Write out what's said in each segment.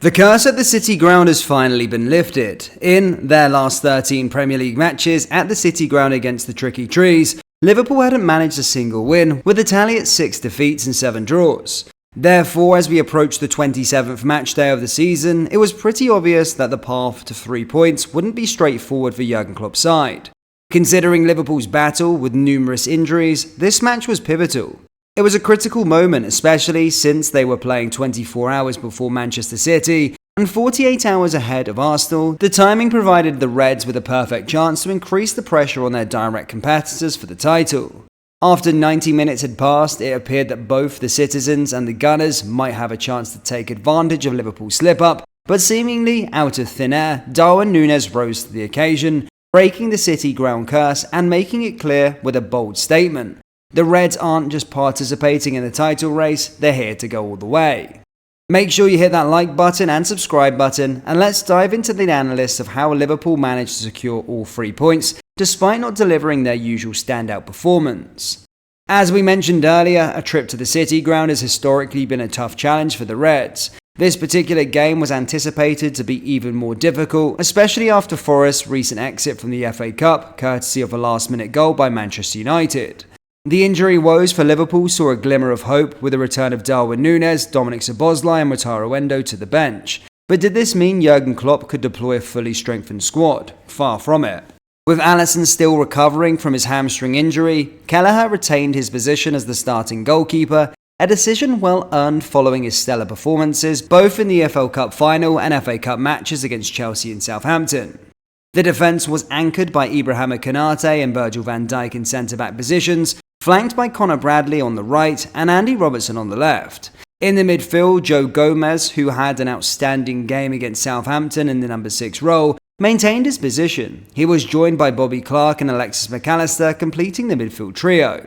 The curse at the City Ground has finally been lifted. In their last 13 Premier League matches at the City Ground against the Tricky Trees, Liverpool hadn't managed a single win, with a tally at 6 defeats and 7 draws. Therefore, as we approach the 27th match day of the season, it was pretty obvious that the path to 3 points wouldn't be straightforward for Jurgen Klopp's side. Considering Liverpool's battle with numerous injuries, this match was pivotal. It was a critical moment, especially since they were playing 24 hours before Manchester City and 48 hours ahead of Arsenal. The timing provided the Reds with a perfect chance to increase the pressure on their direct competitors for the title. After 90 minutes had passed, it appeared that both the Citizens and the Gunners might have a chance to take advantage of Liverpool's slip-up, but seemingly out of thin air, Darwin Nunez rose to the occasion, breaking the City Ground curse and making it clear with a bold statement. The Reds aren't just participating in the title race, they're here to go all the way. Make sure you hit that like button and subscribe button, and let's dive into the analysis of how Liverpool managed to secure all 3 points, despite not delivering their usual standout performance. As we mentioned earlier, a trip to the City Ground has historically been a tough challenge for the Reds. This particular game was anticipated to be even more difficult, especially after Forest's recent exit from the FA Cup, courtesy of a last-minute goal by Manchester United. The injury woes for Liverpool saw a glimmer of hope with the return of Darwin Nunez, Dominic Szoboszlai and Wataru Endo to the bench. But did this mean Jurgen Klopp could deploy a fully strengthened squad? Far from it. With Alisson still recovering from his hamstring injury, Kelleher retained his position as the starting goalkeeper, a decision well earned following his stellar performances both in the EFL Cup final and FA Cup matches against Chelsea and Southampton. The defence was anchored by Ibrahima Konate and Virgil van Dijk in centre-back positions, flanked by Conor Bradley on the right and Andy Robertson on the left. In the midfield, Joe Gomez, who had an outstanding game against Southampton in the number 6 role, maintained his position. He was joined by Bobby Clark and Alexis McAllister, completing the midfield trio.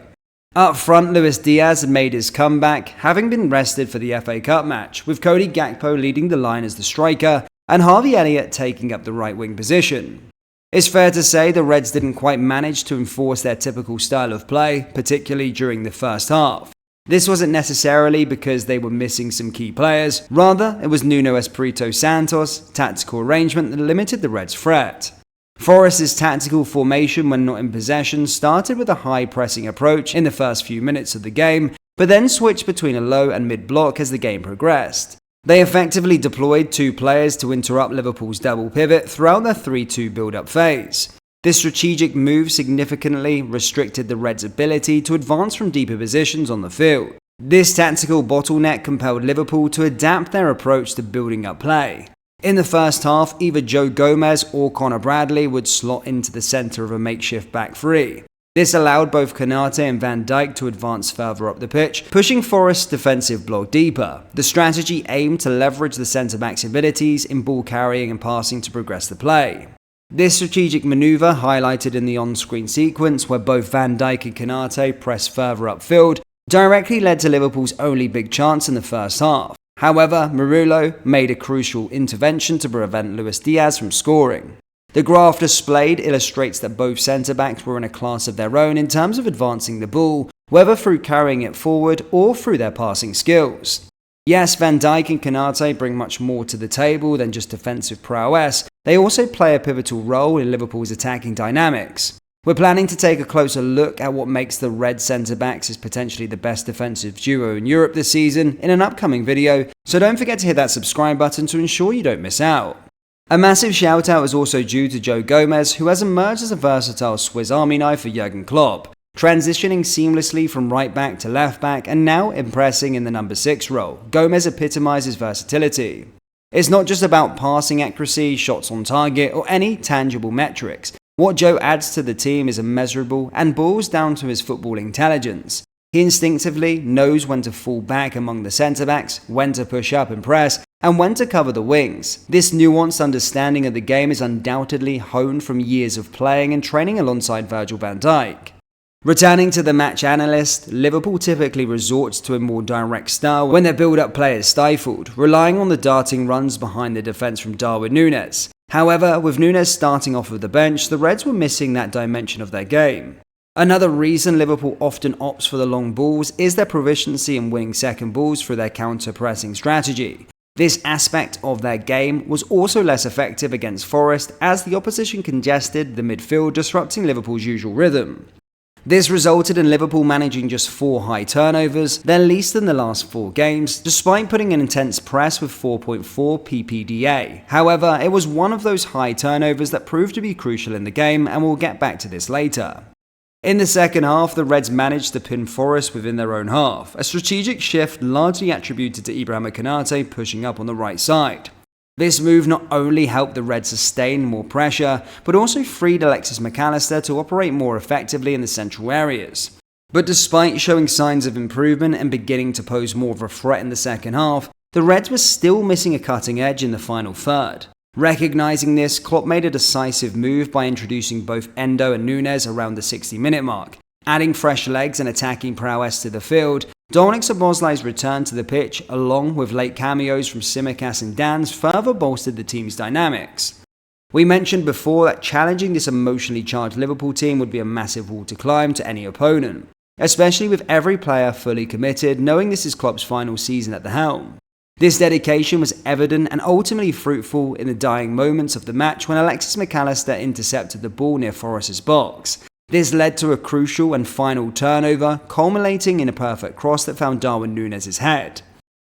Up front, Luis Diaz had made his comeback, having been rested for the FA Cup match, with Cody Gakpo leading the line as the striker and Harvey Elliott taking up the right wing position. It's fair to say the Reds didn't quite manage to enforce their typical style of play, particularly during the first half. This wasn't necessarily because they were missing some key players, rather it was Nuno Espirito Santos' tactical arrangement that limited the Reds' threat. Forest's tactical formation when not in possession started with a high pressing approach in the first few minutes of the game, but then switched between a low and mid block as the game progressed. They effectively deployed 2 players to interrupt Liverpool's double pivot throughout their 3-2 build-up phase. This strategic move significantly restricted the Reds' ability to advance from deeper positions on the field. This tactical bottleneck compelled Liverpool to adapt their approach to building up play. In the first half, either Joe Gomez or Conor Bradley would slot into the centre of a makeshift back 3. This allowed both Konate and Van Dijk to advance further up the pitch, pushing Forest's defensive block deeper. The strategy aimed to leverage the centre-back's abilities in ball carrying and passing to progress the play. This strategic manoeuvre, highlighted in the on-screen sequence where both Van Dijk and Konate pressed further upfield, directly led to Liverpool's only big chance in the first half. However, Murillo made a crucial intervention to prevent Luis Diaz from scoring. The graph displayed illustrates that both centre-backs were in a class of their own in terms of advancing the ball, whether through carrying it forward or through their passing skills. Yes, Van Dijk and Konate bring much more to the table than just defensive prowess. They also play a pivotal role in Liverpool's attacking dynamics. We're planning to take a closer look at what makes the Red centre-backs as potentially the best defensive duo in Europe this season in an upcoming video, so don't forget to hit that subscribe button to ensure you don't miss out. A massive shout out is also due to Joe Gomez, who has emerged as a versatile Swiss Army knife for Jurgen Klopp, transitioning seamlessly from right back to left back and now impressing in the number 6 role. Gomez epitomizes versatility. It's not just about passing accuracy, shots on target, or any tangible metrics. What Joe adds to the team is immeasurable and boils down to his football intelligence. He instinctively knows when to fall back among the centre-backs, when to push up and press, and when to cover the wings. This nuanced understanding of the game is undoubtedly honed from years of playing and training alongside Virgil van Dijk. Returning to the match analyst, Liverpool typically resorts to a more direct style when their build-up play is stifled, relying on the darting runs behind the defence from Darwin Nunez. However, with Nunez starting off of the bench, the Reds were missing that dimension of their game. Another reason Liverpool often opts for the long balls is their proficiency in winning second balls through their counter-pressing strategy. This aspect of their game was also less effective against Forest as the opposition congested the midfield, disrupting Liverpool's usual rhythm. This resulted in Liverpool managing just 4 high turnovers, their least in the last 4 games, despite putting an intense press with 4.4 ppda. However, it was one of those high turnovers that proved to be crucial in the game, and we'll get back to this later. In the second half, the Reds managed to pin Forest within their own half, a strategic shift largely attributed to Ibrahima Konate pushing up on the right side. This move not only helped the Reds sustain more pressure, but also freed Alexis Mac Allister to operate more effectively in the central areas. But despite showing signs of improvement and beginning to pose more of a threat in the second half, the Reds were still missing a cutting edge in the final third. Recognizing this, Klopp made a decisive move by introducing both Endo and Nunez around the 60-minute mark. Adding fresh legs and attacking prowess to the field, Dominic Szoboszlai's return to the pitch, along with late cameos from Tsimikas and Dans, further bolstered the team's dynamics. We mentioned before that challenging this emotionally charged Liverpool team would be a massive wall to climb to any opponent, especially with every player fully committed, knowing this is Klopp's final season at the helm. This dedication was evident and ultimately fruitful in the dying moments of the match when Alexis Mac Allister intercepted the ball near Forest's box. This led to a crucial and final turnover, culminating in a perfect cross that found Darwin Nunez's head.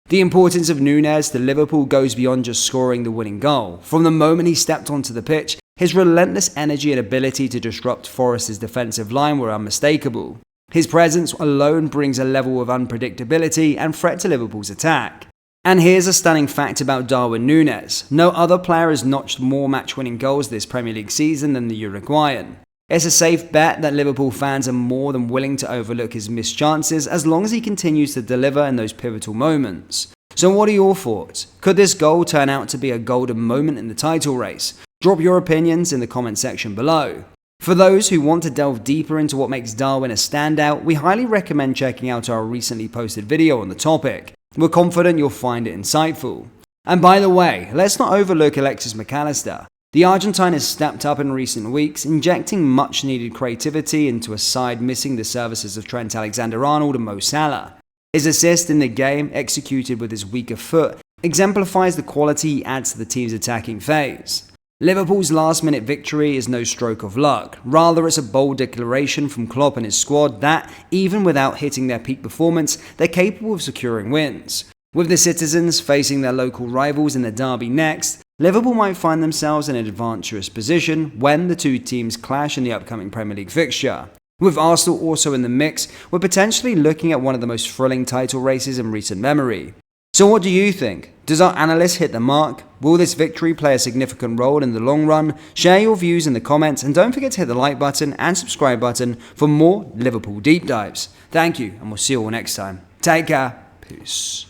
The importance of Nunez to Liverpool goes beyond just scoring the winning goal. From the moment he stepped onto the pitch, his relentless energy and ability to disrupt Forest's defensive line were unmistakable. His presence alone brings a level of unpredictability and threat to Liverpool's attack. And here's a stunning fact about Darwin Nunez. No other player has notched more match-winning goals this Premier League season than the Uruguayan. It's a safe bet that Liverpool fans are more than willing to overlook his missed chances as long as he continues to deliver in those pivotal moments. So what are your thoughts? Could this goal turn out to be a golden moment in the title race? Drop your opinions in the comment section below. For those who want to delve deeper into what makes Darwin a standout, we highly recommend checking out our recently posted video on the topic. We're confident you'll find it insightful. And by the way, let's not overlook Alexis Mac Allister. The Argentine has stepped up in recent weeks, injecting much-needed creativity into a side missing the services of Trent Alexander-Arnold and Mo Salah. His assist in the game, executed with his weaker foot, exemplifies the quality he adds to the team's attacking phase. Liverpool's last-minute victory is no stroke of luck. Rather, it's a bold declaration from Klopp and his squad that, even without hitting their peak performance, they're capable of securing wins. With the citizens facing their local rivals in the derby next, Liverpool might find themselves in an advantageous position when the two teams clash in the upcoming Premier League fixture. With Arsenal also in the mix, we're potentially looking at one of the most thrilling title races in recent memory. So what do you think? Does our analyst hit the mark? Will this victory play a significant role in the long run? Share your views in the comments and don't forget to hit the like button and subscribe button for more Liverpool deep dives. Thank you and we'll see you all next time. Take care. Peace.